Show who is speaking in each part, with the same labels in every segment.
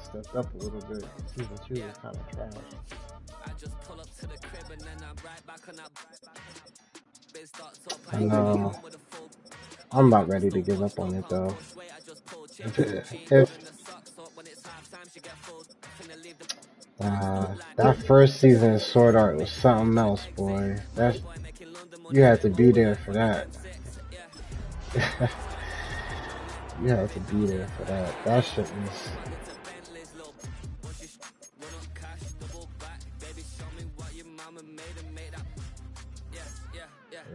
Speaker 1: stepped up a little bit. Season 2 was kind of trash. I know. I'm about ready to give up on it though. That first season of Sword Art was something else, boy. You had to be there for that. You had to be there for that. That shit was.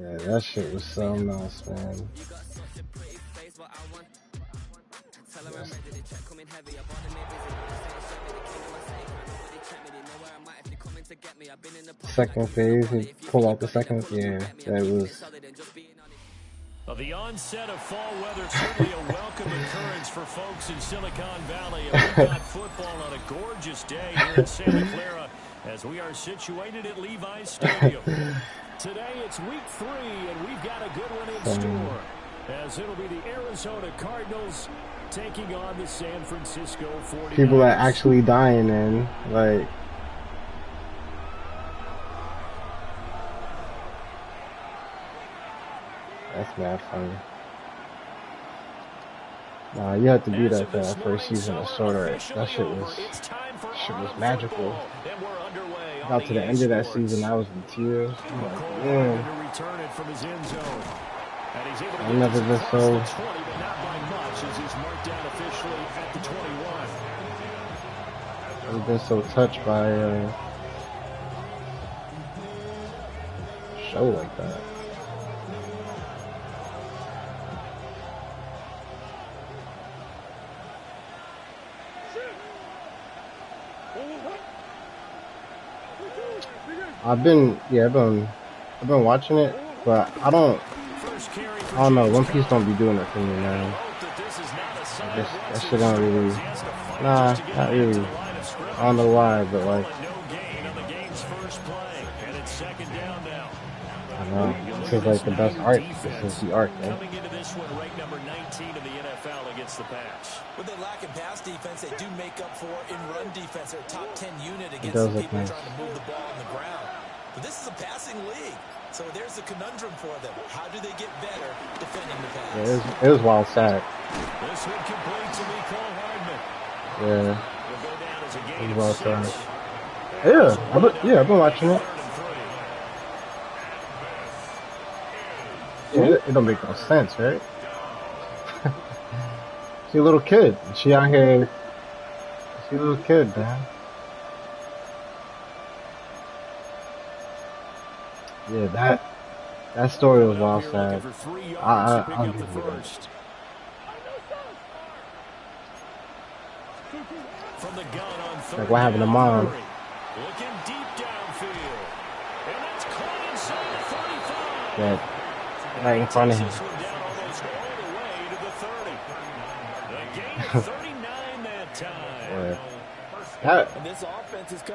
Speaker 1: Yeah, that shit was something else, man. Second phase, he pulled out the second. Yeah, that was.
Speaker 2: The onset of fall weather certainly a welcome occurrence for folks in Silicon Valley. And we've got football on a gorgeous day here in Santa Clara as we are situated at Levi's Stadium. Today it's week 3, and we've got a good one in store, as it'll be the Arizona Cardinals taking on the San Francisco 49ers.
Speaker 1: People are actually dying, man. Like. That's mad funny. Nah, you had to be there for that first season of Sword Art. That shit was magical. Got to the end of that season, I was in tears. I'm like, man. I've never been so. I've been so touched by a show like that. I've been watching it, but I don't know. One Piece don't be doing it for me, man. That shit don't really. Nah, not really. I don't know why, but like. I don't know. This is like the best art. This is the art, man.
Speaker 3: With their lack of pass defense, they do make up for in run defense. They're a top 10 unit against
Speaker 1: the
Speaker 3: people trying to move the ball on the ground. But this is a passing league, so there's a conundrum for them. How do they get better defending the pass?
Speaker 1: Yeah, it was wild sad.
Speaker 2: This would complete to Nicole Hardman.
Speaker 1: Yeah. It was wild sad. Yeah, I've been watching it. Yeah, it don't make no sense, right? She's a little kid. She out here. She's a little kid, man. Yeah, that story was well sad. I'll give you that. Like what happened to mom? Yeah, right in front of him. Yeah.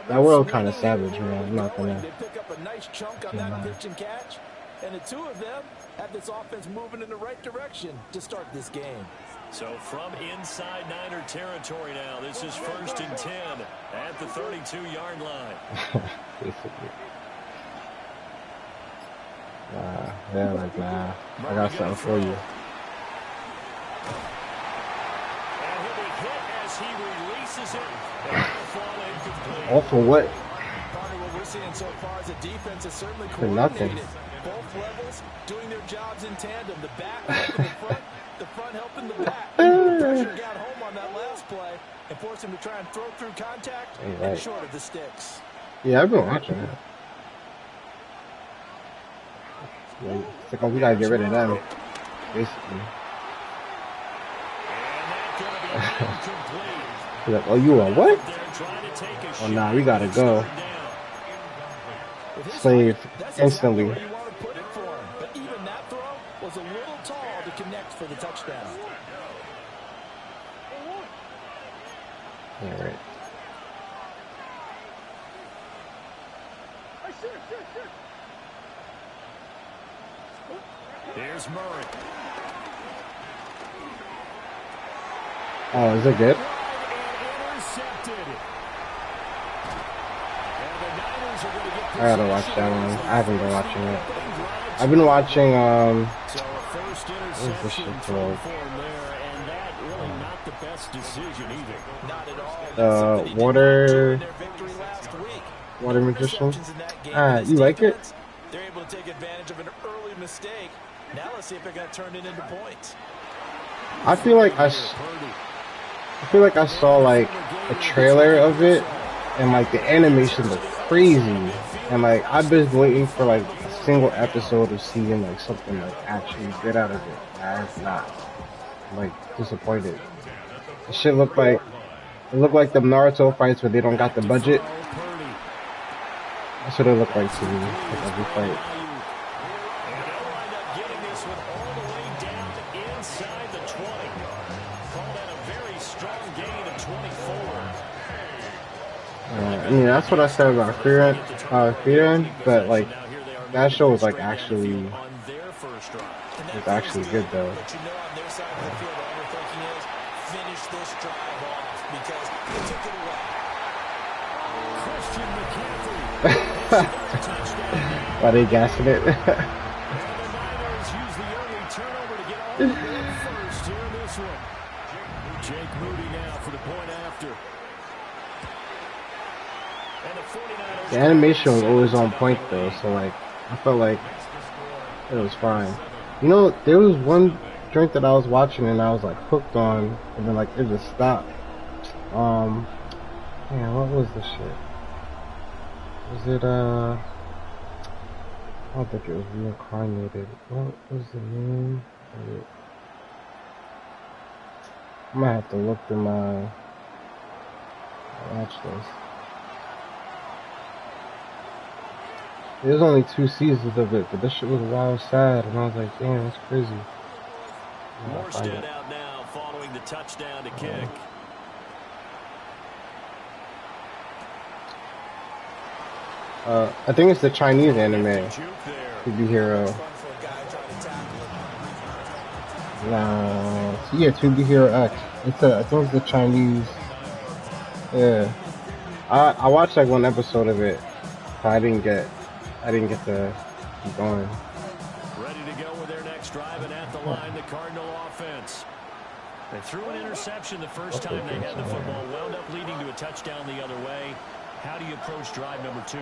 Speaker 1: That world kind of savage, man. I'm not gonna.
Speaker 3: They pick up a nice chunk on that pitch and catch, and the two of them have this offense moving in the right direction to start this game.
Speaker 2: So from inside Niner territory now, this is 1st and 10 at the 32-yard line.
Speaker 1: They're like, nah, I got something for you. All for what?
Speaker 3: What we're seeing so far is a defense is certainly
Speaker 1: for nothing.
Speaker 3: Both levels doing their jobs in tandem. The back helping the front helping the back. The pressure got home on that last play and forced him to try and throw through contact and short of the sticks.
Speaker 1: Yeah, I've been watching it. It's like, oh, we gotta get rid of them, basically. Like, oh, you are what? Oh, nah, we gotta go. Slave instantly.
Speaker 3: But even that throw was a little tall to connect for the touchdown.
Speaker 1: All right.
Speaker 2: Here's Murray.
Speaker 1: Oh, is it good? I gotta watch that one. I haven't been watching it. I've been watching, what's this shit called? Water Magician. You like it?
Speaker 3: They're able to take advantage of an early mistake. Now let's see if they're going to turn it into points.
Speaker 1: I feel like I saw like a trailer of it, and like the animation looked crazy, and like I've been waiting for like a single episode of seeing like something like actually good out of it. I have not. I'm like disappointed. The shit looked like the Naruto fights where they don't got the budget. That's what it looked like to me, like every fight. I mean, that's what I said about Freedom, but like that show was like actually good though. Why they gassing it? The animation was always on point though, so like I felt like it was fine. You know, there was one drink that I was watching and I was like hooked on, and then like it just stopped. Man, what was the shit? Was it I don't think it was reincarnated. What was the name of it? I might have to look through my watch list. There's only 2 seasons of it, but this shit was wild sad, and I was like, damn, that's crazy.
Speaker 2: Morstead out now following the touchdown to kick.
Speaker 1: I think it's the Chinese anime, To Be Hero. No, yeah, To Be Hero X. I think it's the Chinese. Yeah, I watched like one episode of it. But I didn't get to keep going.
Speaker 2: Ready to go with their next drive, and at the line, the Cardinal offense. They threw an interception the first time they had the football, wound up leading to a touchdown the other way. How do you approach drive number 2?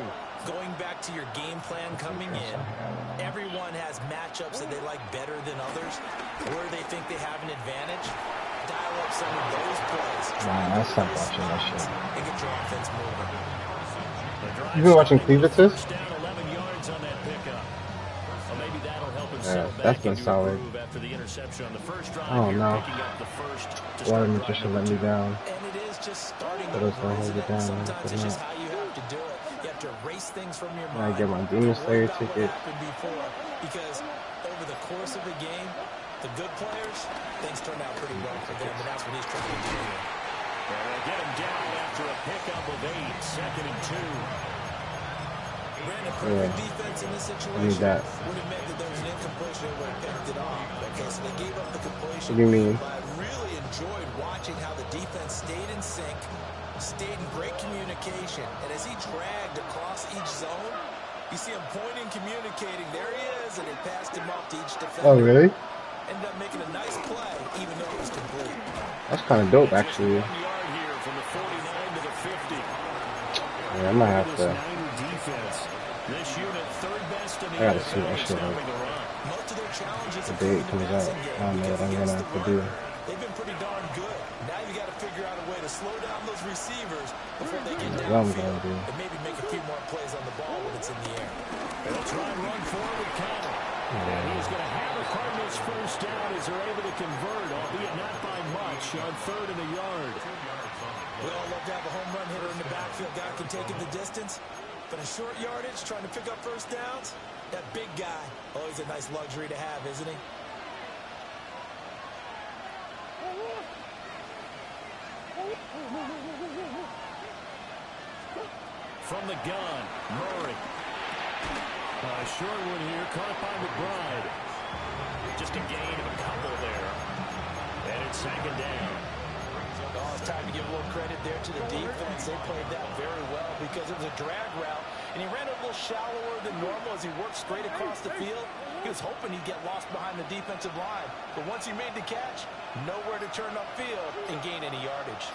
Speaker 3: Going back to your game plan coming in, everyone has matchups that they like better than others, where they think they have an advantage. Dial up some of those plays.
Speaker 1: Nah, I stopped watching that shit.
Speaker 3: And get your offense moving.
Speaker 1: You been watching Cleavances? Yeah, that's been solid. Oh no. Water Magician let me down. But it's gonna hold it down. I get my Demon Slayer ticket.
Speaker 3: Because over the course of the game, the good players, things turned out pretty well for them, and that's what he's trying to do here.
Speaker 2: And they get him down after a pickup of 8, 2nd and 2.
Speaker 1: Yeah.
Speaker 3: Defense in this situation
Speaker 1: I need that.
Speaker 3: would have meant that there was an incompletion that would have picked it off. Okay, so they gave up the completion.
Speaker 1: What do you mean?
Speaker 3: But I really enjoyed watching how the defense stayed in sync, stayed in great communication, and as he dragged across each zone, you see him pointing, communicating. There he is, and they passed him off to each defender.
Speaker 1: Oh, really?
Speaker 3: Ended up making a nice play, even though it was complete.
Speaker 1: That's kind of dope, actually. Yeah, I might have to. I gotta see that shit like the day it comes out. I don't know what I'm gonna have to do.
Speaker 3: They've been pretty darn good. Now you got to figure out a way to slow down those receivers before they get downfield and maybe make a few more plays on the ball when it's in the air.
Speaker 2: They'll try and run forward Connor. And he's going to have the Cardinals first down as they're able to convert, albeit not by much, on 3rd and a yard.
Speaker 3: We all love to have a home run hitter in the backfield. Guy can take it the distance. But a short yardage, trying to pick up first downs, that big guy, always a nice luxury to have, isn't he?
Speaker 2: From the gun, Murray. Short one here, caught by McBride. Just a gain of a couple there. And it's 2nd down.
Speaker 3: Oh, time to give a little credit there to the defense. They played that very well because it was a drag route, and he ran a little shallower than normal as he worked straight across the field. He was hoping he'd get lost behind the defensive line, but once he made the catch, nowhere to turn upfield and gain any yardage.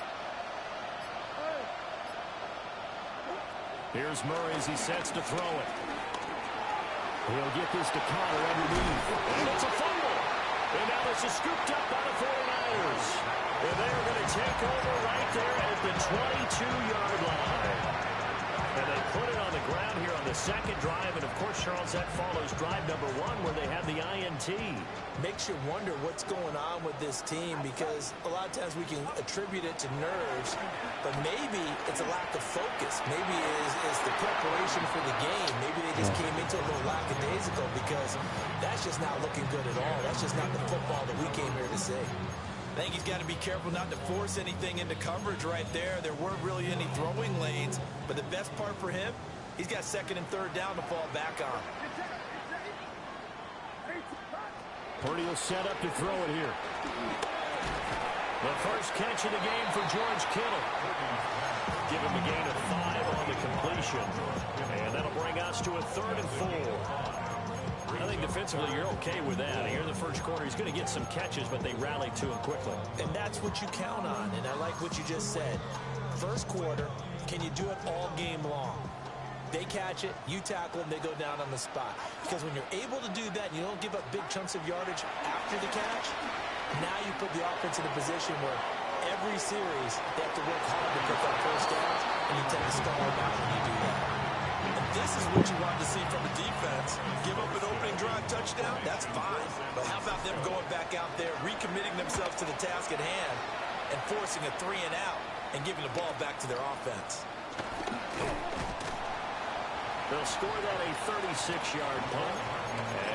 Speaker 2: Here's Murray as he sets to throw it. He'll get this to Connor underneath. And it's a fumble. And now this is scooped up by the 49ers. And they're going to take over right there at the 22-yard line. And they put it on the ground here on the second drive. And, of course, Charles, that follows drive number 1 where they have the INT.
Speaker 3: Makes you wonder what's going on with this team because a lot of times we can attribute it to nerves, but maybe it's a lack of focus. Maybe it's the preparation for the game. Maybe they just came into a little lackadaisical because that's just not looking good at all. That's just not the football that we came here to see. I think he's got to be careful not to force anything into coverage right there. There weren't really any throwing lanes, but the best part for him, he's got second and third down to fall back on.
Speaker 2: Purdy will set up to throw it here. The first catch of the game for George Kittle. Give him a gain of 5 on the completion. And that'll bring us to a 3rd and 4. I think defensively you're okay with that. Here in the first quarter, he's going to get some catches, but they rallied to him quickly.
Speaker 3: And that's what you count on, and I like what you just said. First quarter, can you do it all game long? They catch it, you tackle them, they go down on the spot. Because when you're able to do that and you don't give up big chunks of yardage after the catch, now you put the offense in a position where every series they have to work hard to put that first down, and you tend to stall them out when you do that. And this is what you want to see from the defense. Give up an opening drive touchdown, that's fine. But how about them going back out there, recommitting themselves to the task at hand, and forcing a 3 and out, and giving the ball back to their offense.
Speaker 2: They'll score that a 36-yard punt.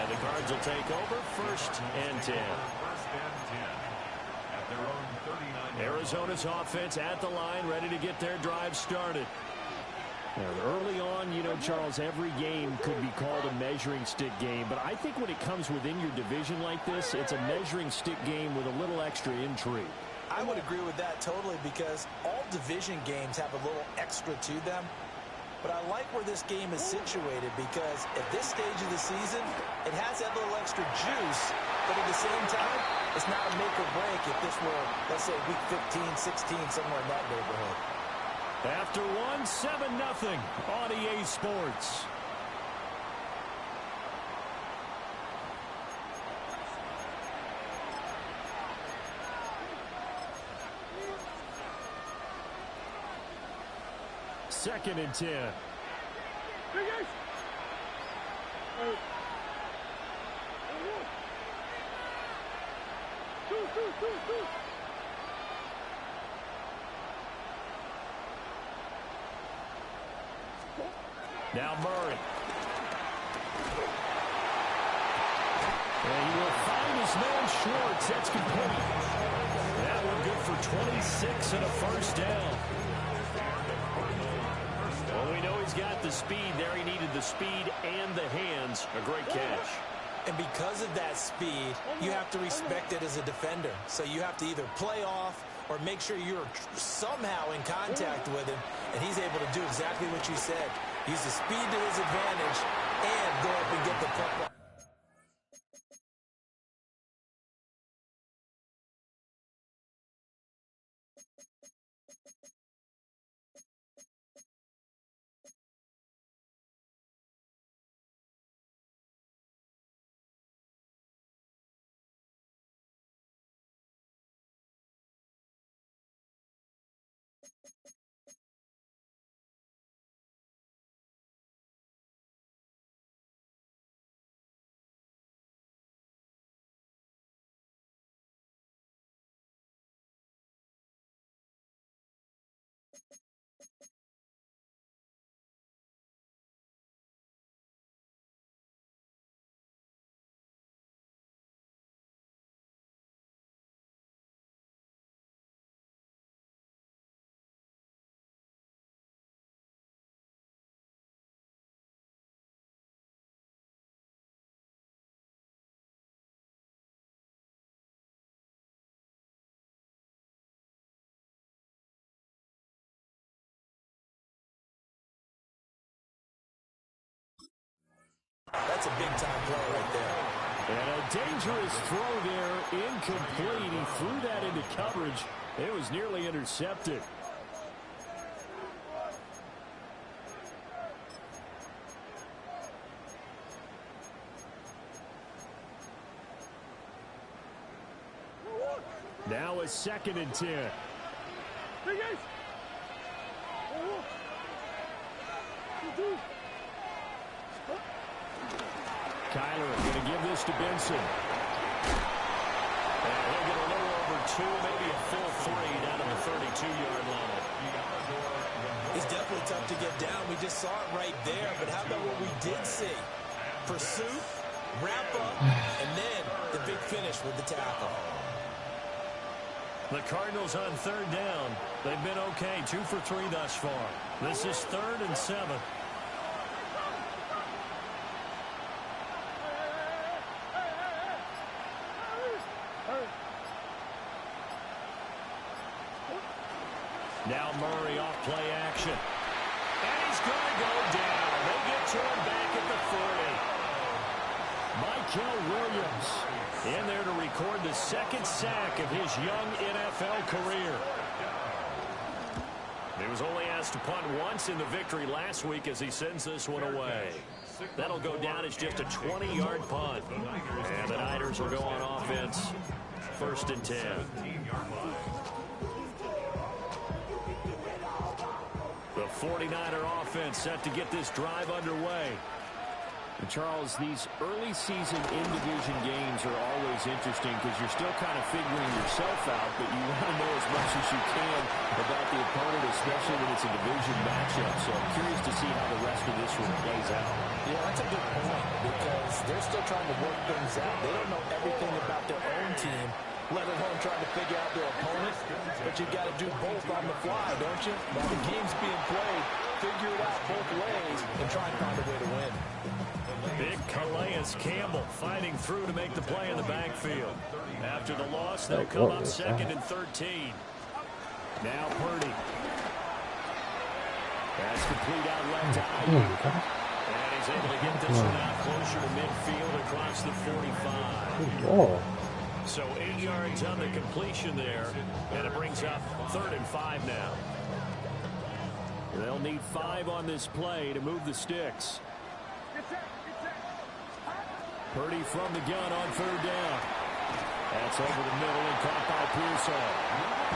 Speaker 2: And the Cards will take over 1st and 10.
Speaker 4: At their own 39.
Speaker 2: Arizona's offense at the line, ready to get their drive started. And early on, you know, Charles, every game could be called a measuring stick game. But I think when it comes within your division like this, it's a measuring stick game with a little extra intrigue.
Speaker 3: I would agree with that totally because all division games have a little extra to them. But I like where this game is situated because at this stage of the season, it has that little extra juice, but at the same time, it's not a make or break if this were, let's say, week 15, 16, somewhere in that neighborhood.
Speaker 2: After 7-0 on EA Sports. Second and 10. Now Murray. And he will find his man Schwartz. That's complete. That one good for 26 and a first down. Well, we know he's got the speed there. He needed the speed and the hands. A great catch.
Speaker 3: And because of that speed, you have to respect it as a defender. So you have to either play off or make sure you're somehow in contact with him. And he's able to do exactly what you said. Use the speed to his advantage and go up and get the football. That's a big-time play right there.
Speaker 2: And a dangerous throw there, incomplete. He threw that into coverage. It was nearly intercepted. Now a 2nd and 10. Kyler going to give this to Benson. And he'll get a little over 2, maybe a full 3 down to the 32-yard line.
Speaker 3: It's definitely tough to get down. We just saw it right there. But how about what we did see? Pursuit, wrap up, and then the big finish with the tackle.
Speaker 2: The Cardinals on 3rd down. They've been okay, 2 for 3 thus far. This is 3rd and 7. Now Murray off play action. And he's going to go down. They get to him back at the 40. Michael Williams in there to record the 2nd sack of his young NFL career. He was only asked to punt once in the victory last week as he sends this one away. That'll go down as just a 20-yard punt. And the Niners will go on offense. 1st and 10. The 49er offense set to get this drive underway. And Charles, these early season in-division games are always interesting because you're still kind of figuring yourself out, but you want to know as much as you can about the opponent, especially when it's a division matchup. So I'm curious to see how the rest of this one plays out.
Speaker 3: Yeah, that's a good point because they're still trying to work things out. They don't know everything about their own team, let alone trying to figure out their opponent. But you got to do both on the fly, don't you? While the game's being played, figure it out both ways and try and find a way to win.
Speaker 2: Big Calais Campbell fighting through to make the play in the backfield. After the loss, they'll come up 2nd and 13. Now Purdy. That's complete out left to Ayuk. And he's able to get this one out closer to midfield across the 45. So 8 yards on the completion there. And it brings up 3rd and 5 now. They'll need 5 on this play to move the sticks. Purdy from the gun on 3rd down. That's over the middle and caught by Pearsall.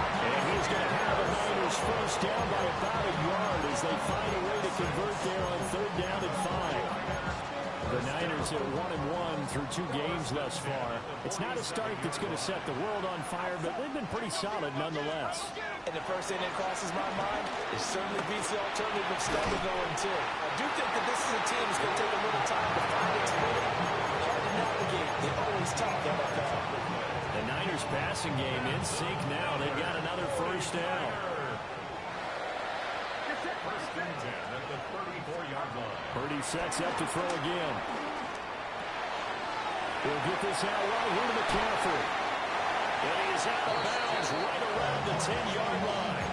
Speaker 2: And he's going to have the Niners 1st down by about a yard as they find a way to convert there on 3rd down and 5. The Niners are 1-1 through 2 games thus far. It's not a start that's going to set the world on fire, but they've been pretty solid nonetheless.
Speaker 3: And the first thing that crosses my mind is certainly beats the alternative of Stubby going too. I do think that this is a team that's going to take a little time to find its footing. Hard to navigate. They're always tough, NFL.
Speaker 2: The Niners passing game in sync now. They've got another 1st down. Purdy sets up to throw again. He'll get this out right here to McCaffrey. And he is out of bounds right around the 10-yard line.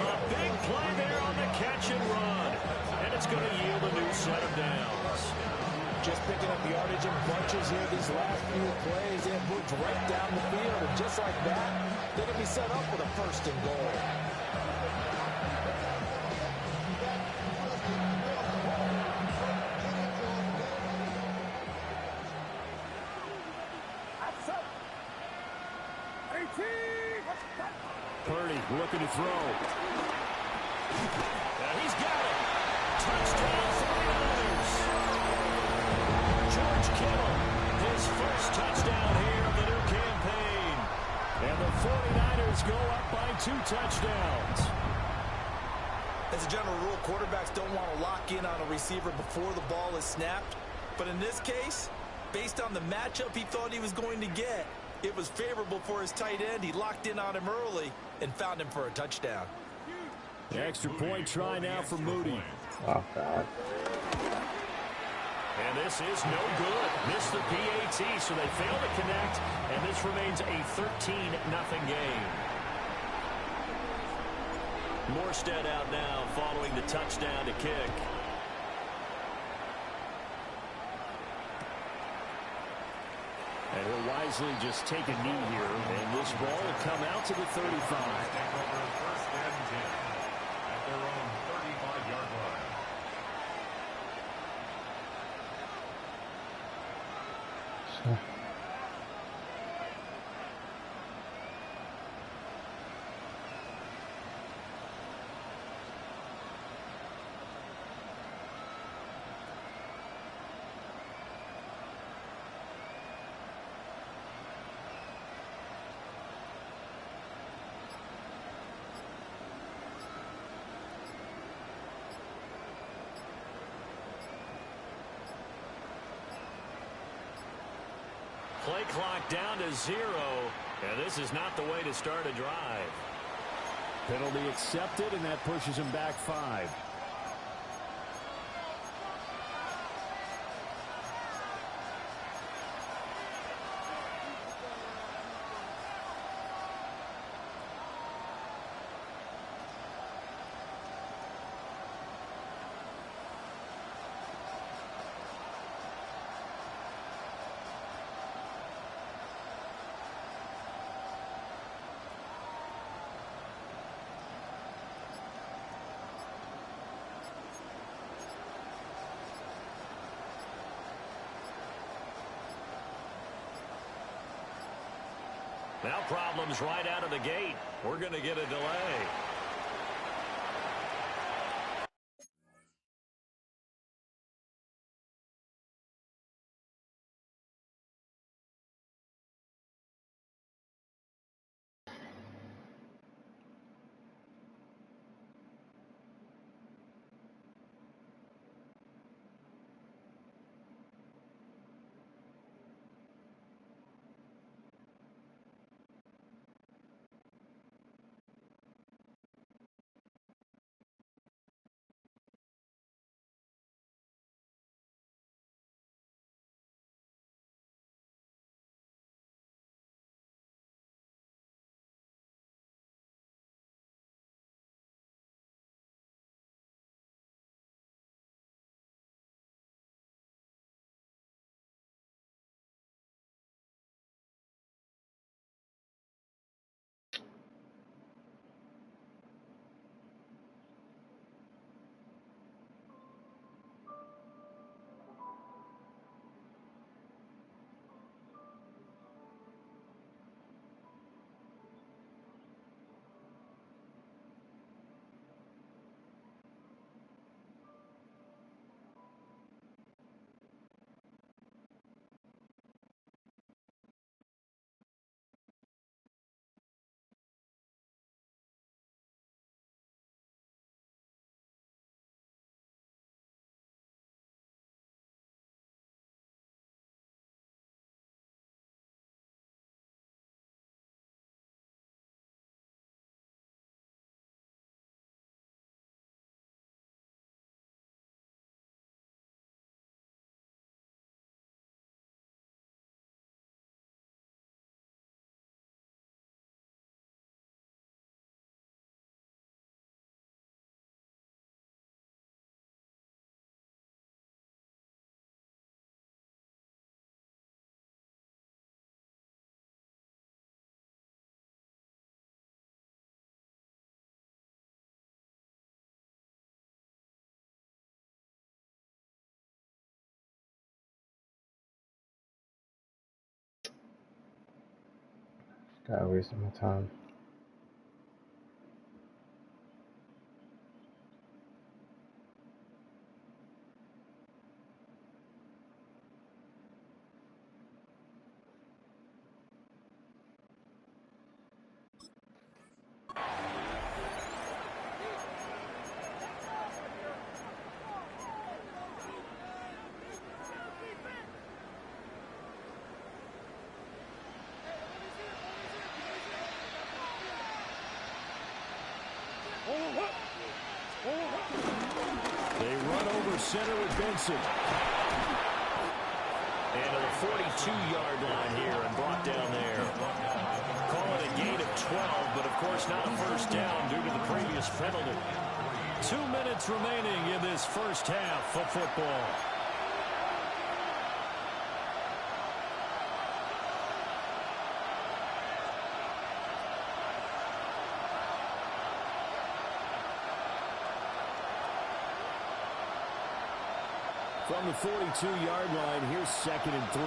Speaker 2: A big play there on the catch and run. And it's going to yield a new set of downs.
Speaker 3: Just picking up yardage in bunches here these last few plays. They have moved right down the field. And just like that, they're going to be set up with a 1st and goal.
Speaker 2: Purdy looking to throw. And he's got it. Touchdown 49ers. George Kittle, his 1st touchdown here of the new campaign. And the 49ers go up by 2 touchdowns.
Speaker 3: As a general rule, quarterbacks don't want to lock in on a receiver before the ball is snapped. But in this case, based on the matchup he thought he was going to get, it was favorable for his tight end. He locked in on him early and found him for a touchdown.
Speaker 2: The extra point try now for Moody.
Speaker 1: Oh, God.
Speaker 2: And this is no good. Missed the PAT, so they fail to connect, and this remains a 13-0 game. Morstead out now following the touchdown to kick. And he'll wisely just take a knee here, and this ball will come out to the 35.
Speaker 4: First and 10 at their own 35-yard line.
Speaker 2: Play clock down to 0, and this is not the way to start a drive. Penalty accepted, and that pushes him back 5. Now problems right out of the gate. We're going to get a delay.
Speaker 1: Gotta waste my time.
Speaker 2: They run over center with Benson. And to the 42-yard line here and brought down there. Call it a gain of 12, but of course not a first down due to the previous penalty. 2 minutes remaining in this first half of football. From the 42-yard line, here's 2nd and 3.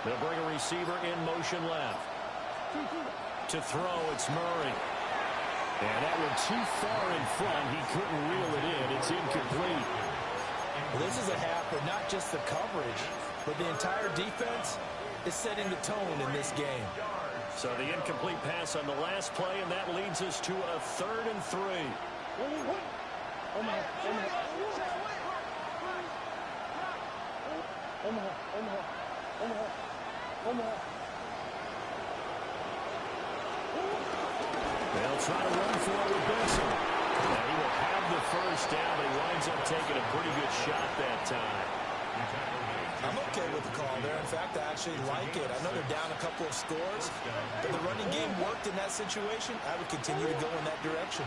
Speaker 2: They'll bring a receiver in motion left. To throw, it's Murray. And that one too far in front. He couldn't reel it in. It's incomplete.
Speaker 3: Well, this is a half where not just the coverage, but the entire defense is setting the tone in this game.
Speaker 2: So the incomplete pass on the last play, and that leads us to a 3rd and 3. They'll try to run for it with Benson. And he will have the first down, but he winds up taking a pretty good shot that time.
Speaker 3: I'm okay with the call there. In fact, I actually like it. I know they're down a couple of scores, but the running game worked in that situation. I would continue to go in that direction.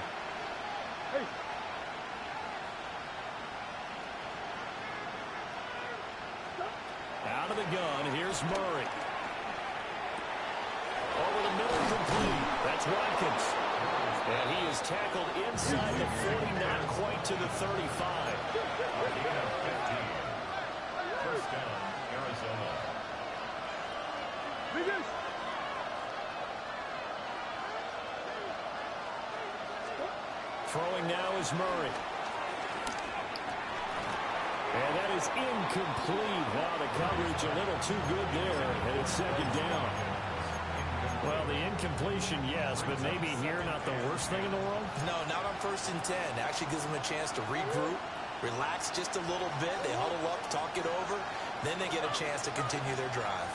Speaker 2: Out of the gun, here's Murray. Over the middle, complete. That's Watkins. And he is tackled inside the 40, not quite to the 35.
Speaker 4: First down, Arizona.
Speaker 2: Throwing now is Murray. And that is incomplete. Wow, the coverage a little too good there. And it's 2nd down. Well, the incompletion, yes, but maybe here not the worst thing in the world?
Speaker 3: No, not on 1st and 10. Actually gives them a chance to regroup, relax just a little bit. They huddle up, talk it over. Then they get a chance to continue their drive.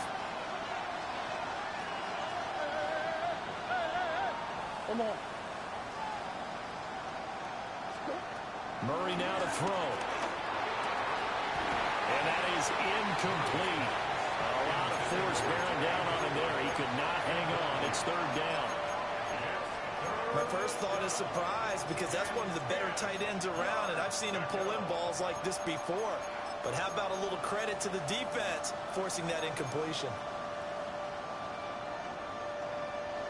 Speaker 2: Murray now to throw. And that is incomplete. A lot of force bearing down on him there. He could not hang on. It's 3rd down.
Speaker 3: My first thought is surprise because that's one of the better tight ends around, and I've seen him pull in balls like this before. But how about a little credit to the defense forcing that incompletion?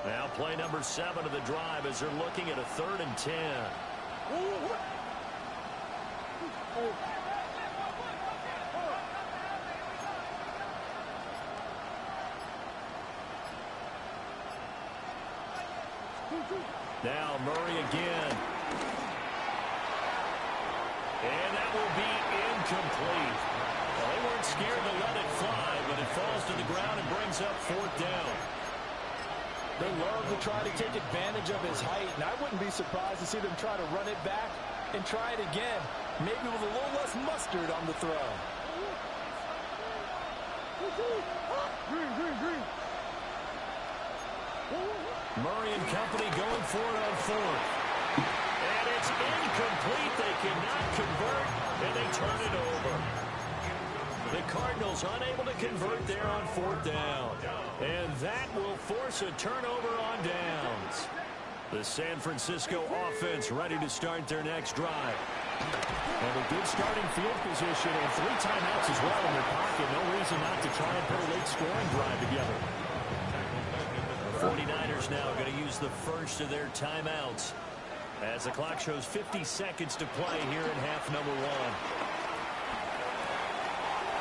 Speaker 2: Now play number 7 of the drive as they're looking at a 3rd and 10. Now Murray again. And that will be incomplete. Well, they weren't scared to let it fly, but it falls to the ground and brings up 4th down.
Speaker 3: They love to try to take advantage of his height, and I wouldn't be surprised to see them try to run it back and try it again, maybe with a little less mustard on the throw.
Speaker 2: Murray and company going for it on 4th. And it's incomplete. They cannot convert, and they turn it over. The Cardinals unable to convert there on 4th down. And that will force a turnover on downs. The San Francisco offense ready to start their next drive. And a good starting field position and 3 timeouts as well in their pocket. No reason not to try and put a late scoring drive together. The 49ers now going to use the first of their timeouts as the clock shows 50 seconds to play here in half number 1.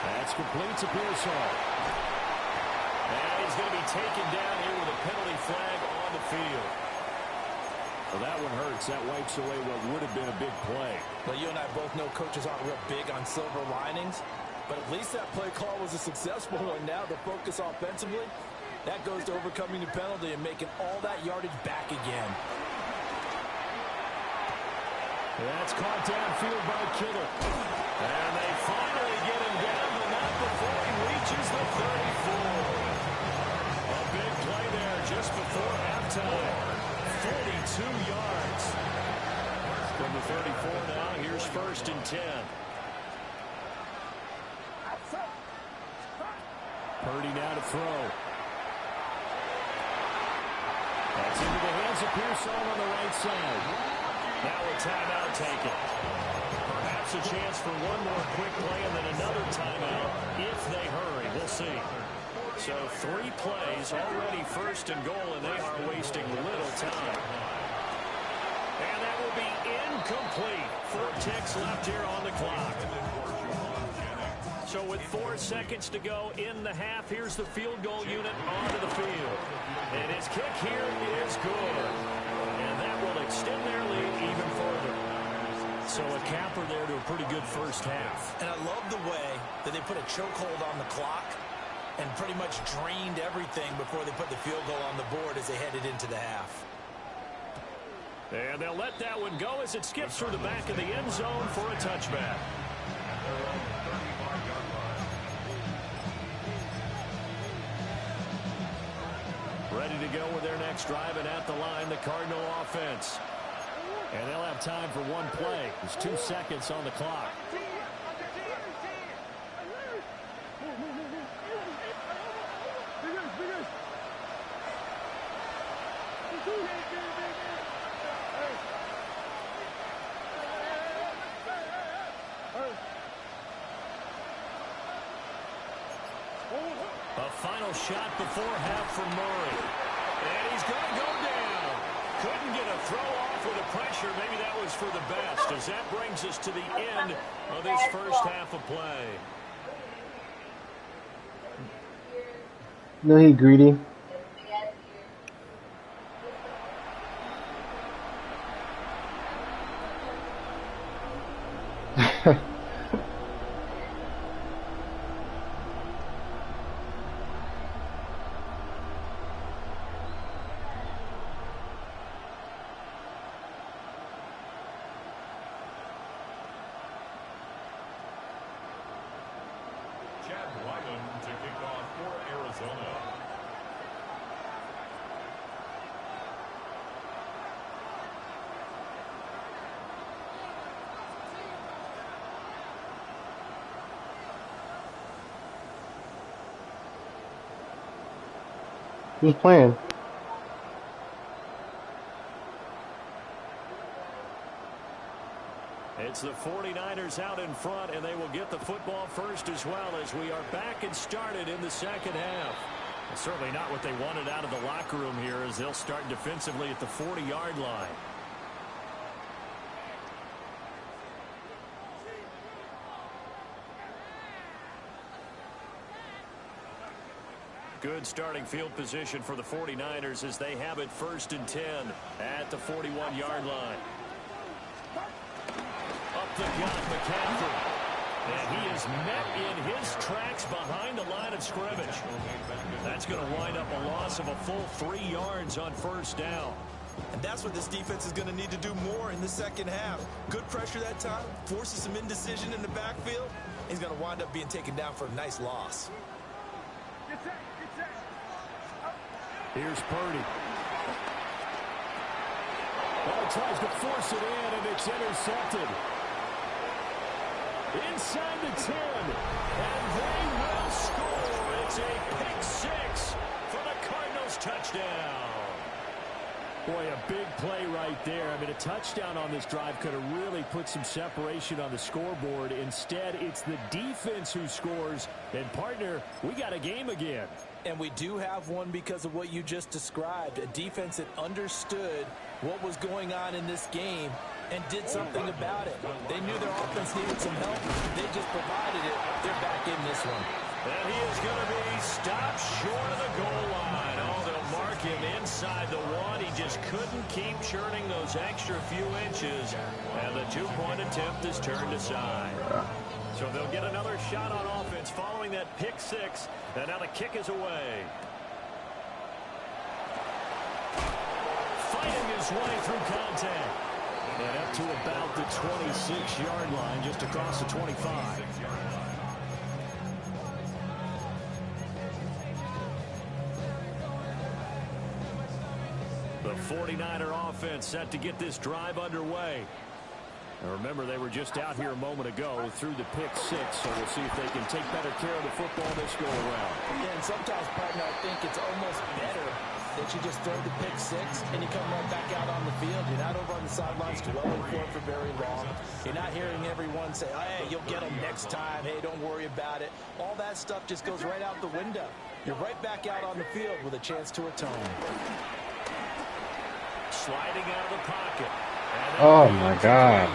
Speaker 2: That's complete to Pearsall. And he's going to be taken down here with a penalty flag on the field. Well, that one hurts. That wipes away what would have been a big play.
Speaker 3: Well, you and I both know coaches aren't real big on silver linings, but at least that play call was a successful one. Now the focus offensively, that goes to overcoming the penalty and making all that yardage back again.
Speaker 2: That's caught downfield by Killer. And they finally get him down, but not before he reaches the 34. A big play there just before halftime. 42 yards. From the 34 now, here's 1st and 10. Purdy now to throw. That's into the hands of Pearsall on the right side. Now a timeout taken. Perhaps a chance for one more quick play and then another timeout if they hurry. We'll see. So 3 plays, already first and goal, and they are wasting little time. And that will be incomplete. 4 ticks left here on the clock. So with 4 seconds to go in the half, here's the field goal unit onto the field. And his kick here is good. And that will extend their lead even further. So a capper there to a pretty good first half.
Speaker 3: And I love the way that they put a chokehold on the clock and pretty much drained everything before they put the field goal on the board as they headed into the half.
Speaker 2: And they'll let that one go as it skips through the back of the end zone for a touchback. Ready to go with their next drive, and at the line, the Cardinal offense. And they'll have time for one play. There's 2 seconds on the clock. A final shot before half from Murray. And he's going to go down. Couldn't get a throw off with the pressure. Maybe that was for the best, as that brings us to the end of this first half of play.
Speaker 1: No, he greedy.
Speaker 4: To kick off for Arizona.
Speaker 1: Who's playing?
Speaker 2: It's the 49ers out in front, and they will get the football first as well, as we are back and started in the second half. Well, certainly not what they wanted out of the locker room here, as they'll start defensively at the 40-yard line. Good starting field position for the 49ers as they have it 1st and 10 at the 41-yard line. Up the gut, McCaffrey. And he is met in his tracks behind the line of scrimmage. That's going to wind up a loss of a full 3 yards on 1st down.
Speaker 3: And that's what this defense is going to need to do more in the second half. Good pressure that time, forces some indecision in the backfield. He's going to wind up being taken down for a nice loss.
Speaker 2: Here's Purdy. Oh, tries to force it in, and it's intercepted. Inside the 10, and they will score. It's a pick 6 for the Cardinals touchdown. Boy, a big play right there. I mean, a touchdown on this drive could have really put some separation on the scoreboard. Instead, it's the defense who scores. And, partner, we got a game again.
Speaker 3: And we do have one because of what you just described. A defense that understood what was going on in this game and did something about it. They knew their offense needed some help. They just provided it. They're back in this one.
Speaker 2: And he is going to be stopped short of the goal line. Oh, they'll mark him inside the 1. He just couldn't keep churning those extra few inches. And the 2-point attempt is turned aside. So they'll get another shot on offense following that pick 6. And now the kick is away. Fighting his way through contact. And up to about the 26-yard line, just across the 25. The 49er offense set to get this drive underway. And remember, they were just out here a moment ago through the pick 6, so we'll see if they can take better care of the football this go around.
Speaker 3: Yeah, and sometimes, partner, I think it's almost better that you just throw the pick six and you come right back out on the field. You're not over on the sidelines dwelling for it for very long. You're not hearing everyone say, oh, hey, you'll get them next time. Hey, don't worry about it. All that stuff just goes right out the window. You're right back out on the field with a chance to atone.
Speaker 2: Sliding out of the pocket.
Speaker 1: Oh, my God.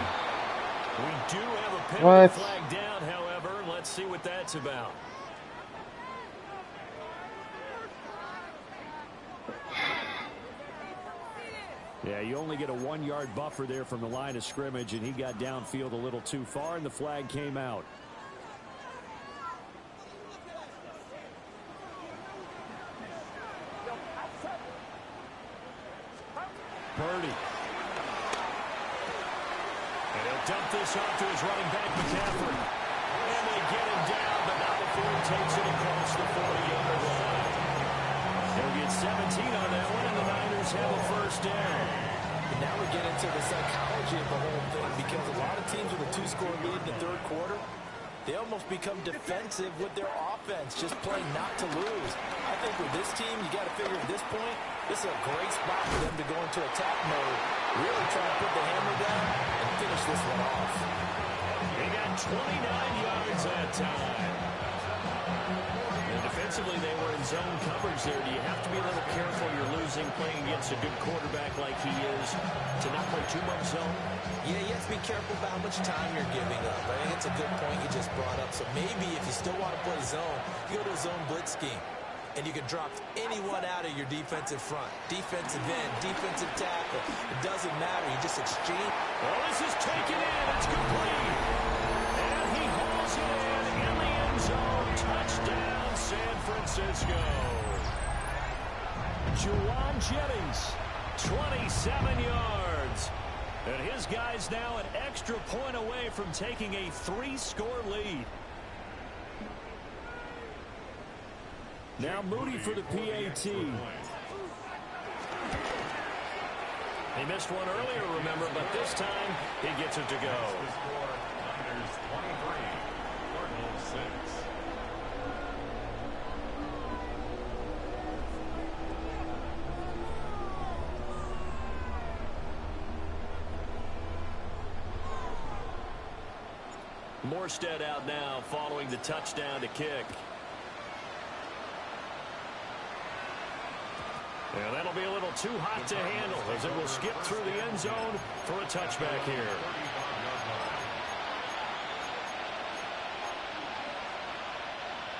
Speaker 2: We do have a penalty flag down, however. Let's see what that's about. Yeah, you only get a 1-yard buffer there from the line of scrimmage, and he got downfield a little too far, and the flag came out. Purdy. And he'll dump this off to his running back, McCaffrey. And they get him down, but not before he takes it across the 40-yard line. They'll get 17 on that one, and the Niners have a first down.
Speaker 3: And now we get into the psychology of the whole thing, because a lot of teams with a 2-score lead in the third quarter, they almost become defensive with their offense, just playing not to lose. I think with this team, you got to figure at this point, this is a great spot for them to go into attack mode, really try to put the hammer down and finish this one off.
Speaker 2: They got 29 yards that time. And defensively, they were in zone coverage there. Do you have to be a little careful? You're losing, playing against a good quarterback like he is, to not play too much zone?
Speaker 3: Yeah, you have to be careful about how much time you're giving up. I think it's a good point you just brought up. So maybe if you still want to play zone, you go to a zone blitz scheme. And you can drop anyone out of your defensive front. Defensive end, defensive tackle. It doesn't matter. You just exchange.
Speaker 2: Well, this is taken in. It's complete. And he hauls it in the end zone. Touchdown, San Francisco. Juwan Jennings, 27 yards. And his guy's now an extra point away from taking a 3-score lead. Now Moody for the PAT. He missed one earlier, remember, but this time he gets it to go.
Speaker 4: Niners 23, Cardinals 6.
Speaker 2: Morstead out now following the touchdown to kick. And that'll be a little too hot to handle as it will skip through the end zone for a touchback here.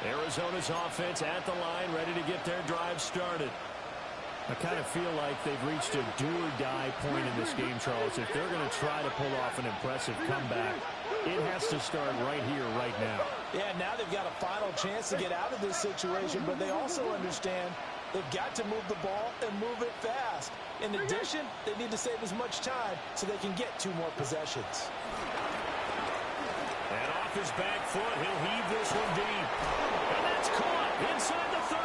Speaker 2: Arizona's offense at the line, ready to get their drive started. I kind of feel like they've reached a do-or-die point in this game, Charles. If they're going to try to pull off an impressive comeback, it has to start right here, right now.
Speaker 3: Yeah, now they've got a final chance to get out of this situation, but they also understand they've got to move the ball and move it fast. In addition, they need to save as much time so they can get 2 more possessions.
Speaker 2: And off his back foot, he'll heave this one deep. And that's caught inside the 30.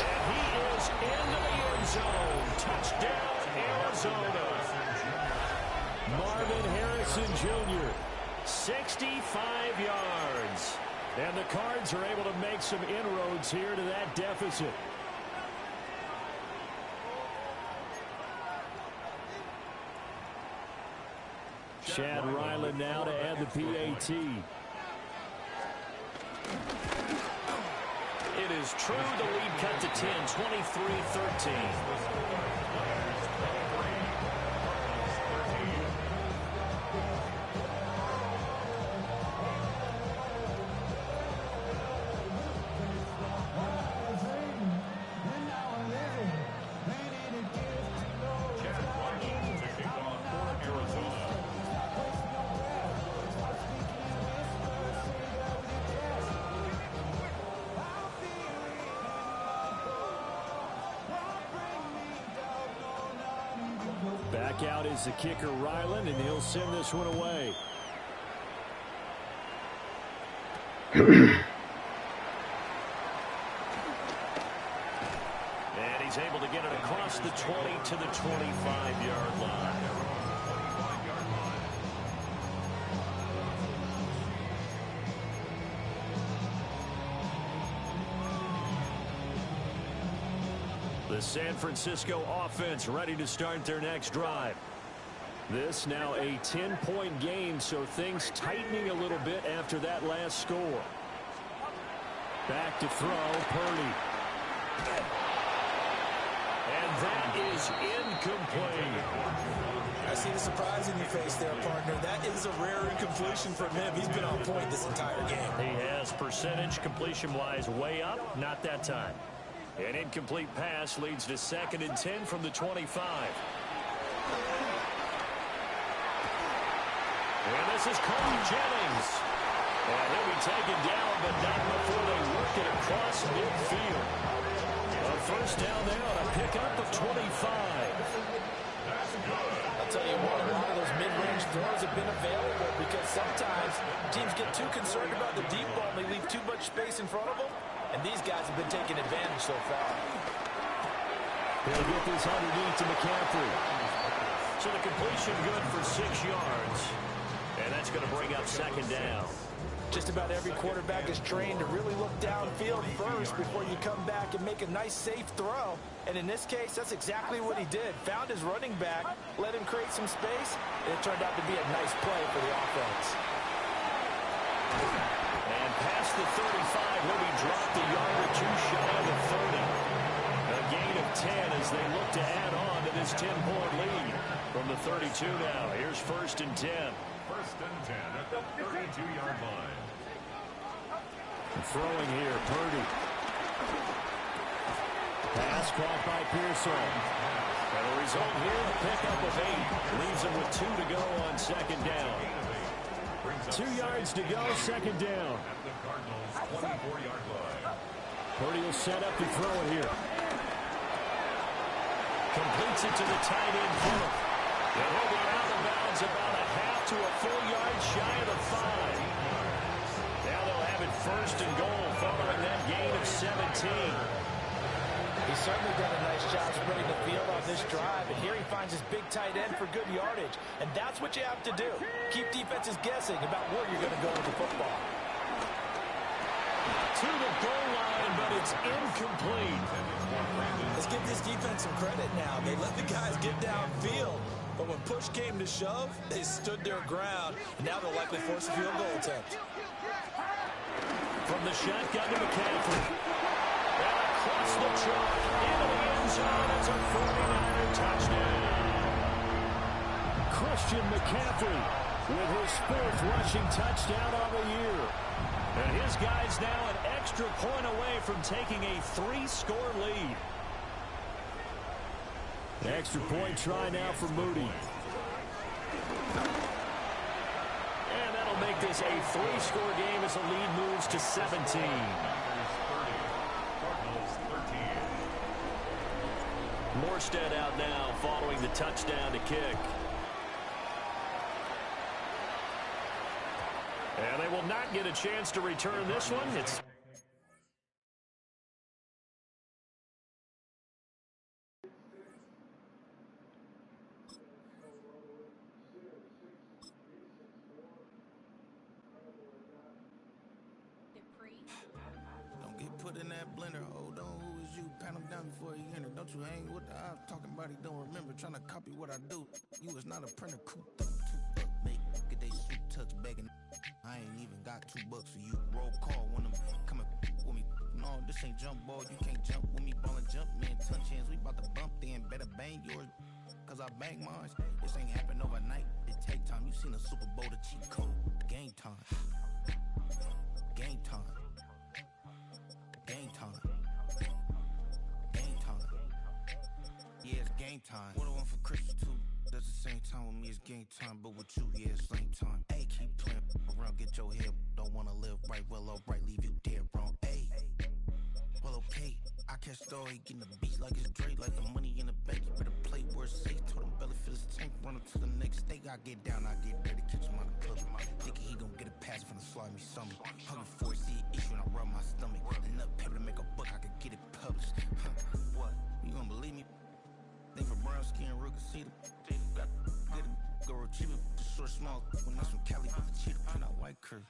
Speaker 2: And he is into the end zone. Touchdown, Arizona. Marvin Harrison Jr., 65 yards. And the Cards are able to make some inroads here to that deficit. Chad Ryland now to add the PAT. It is true, the lead cut to 10, 23-13. Back out is the kicker, Ryland, and he'll send this one away. And he's able to get it across the 20 to the 25-yard line. San Francisco offense ready to start their next drive. This now a 10-point game, so things tightening a little bit after that last score. Back to throw, Purdy. And that is incomplete.
Speaker 3: I see the surprise in your face there, partner. That is a rare incompletion from him. He's been on point this entire game.
Speaker 2: He has percentage completion-wise way up, not that time. An incomplete pass leads to 2nd and 10 from the 25. And this is Cole Jennings. And he'll be taken down, but not before they work it across midfield. A first down there on a pickup of 25.
Speaker 3: I'll tell you what, a lot of those mid-range throws have been available because sometimes teams get too concerned about the deep ball and they leave too much space in front of them. And these guys have been taking advantage so far.
Speaker 2: They'll get this underneath to McCaffrey. So the completion good for 6 yards. And that's going to bring up 2nd down.
Speaker 3: Just about every quarterback is trained to really look downfield first before you come back and make a nice, safe throw. And in this case, that's exactly what he did. Found his running back, let him create some space, and it turned out to be a nice play for the offense.
Speaker 2: And past the 35, he'll be dropped a yard or two shy of the 30. A gain of 10 as they look to add on to this 10-point lead. From the 32 now, here's 1st and 10.
Speaker 4: 1st and 10 at the 32-yard line.
Speaker 2: Throwing here, Purdy. Pass caught by Pearson. And the result here, a pickup of 8. Leaves him with 2 to go on 2nd down. 2 yards to go, 2nd down.
Speaker 4: At the Cardinals' 24-yard line.
Speaker 2: Purdy will set up to throw it here. Completes it to the tight end, Phillip. And he'll be out of bounds about a half to a full yard shy of the 5. Now they'll have it 1st and goal following that gain of 17.
Speaker 3: He's certainly done a nice job spreading the field on this drive, and here he finds his big tight end for good yardage. And that's what you have to do. Keep defenses guessing about where you're going to go with the football.
Speaker 2: To the goal line, but it's incomplete.
Speaker 3: Let's give this defense some credit now. They let the guys get downfield, but when push came to shove, they stood their ground, and now they'll likely force a field goal attempt.
Speaker 2: From the shotgun to McCaffrey. And across the truck, into the end zone. It's a 49er touchdown. Christian McCaffrey with his 4th rushing touchdown on the year. And his guys now an extra point away from taking a 3-score lead. Extra point try now for Moody. And that'll make this a 3-score game as the lead moves to 17.
Speaker 4: Cardinals 13.
Speaker 2: Morstead out now following the touchdown to kick. And they will not get a chance to return this one. It's
Speaker 5: Don't get put in that blender. Hold on, who is you? Pat him down before he enter. Don't you hang with the ops talking about he don't remember. Trying to copy what I do. You is not a printer. Cooped up, too up, make get they suit touch begging. I ain't even got $2 for you. Roll call when I'm coming with me. No, this ain't jump ball. You can't jump with me. Ballin' jump, man. Touch hands. We bout to bump then. Better bang yours. Cause I bang mine. This ain't happen overnight. It take time. You seen a Super Bowl, the cheat code. Game time. Game time. Game time. Game time. Yeah, it's game time. What I want for Christmas too. That's the same time with me, it's game time. But with you, yeah, it's same time. Hey, keep playing around, get your head. Don't wanna live right, well, alright, leave you dead wrong. Hey, well, okay. I catch story, getting the beat like it's Dre, like the money in the bank. You better play where it's safe. Told him belly fill his tank, run up to the next state. I get down, I get ready, catch him on the club. Thinking he gon' get a pass from the slimy stomach. Hungry for it, see an issue, and I rub my stomach. Enough paper to make a book, I could get it published. What? You don't believe me? Think for brown skin, real can see the got get it, go retrieve it. The short, small, when that's from Cali, with the cheetah, print out white curve.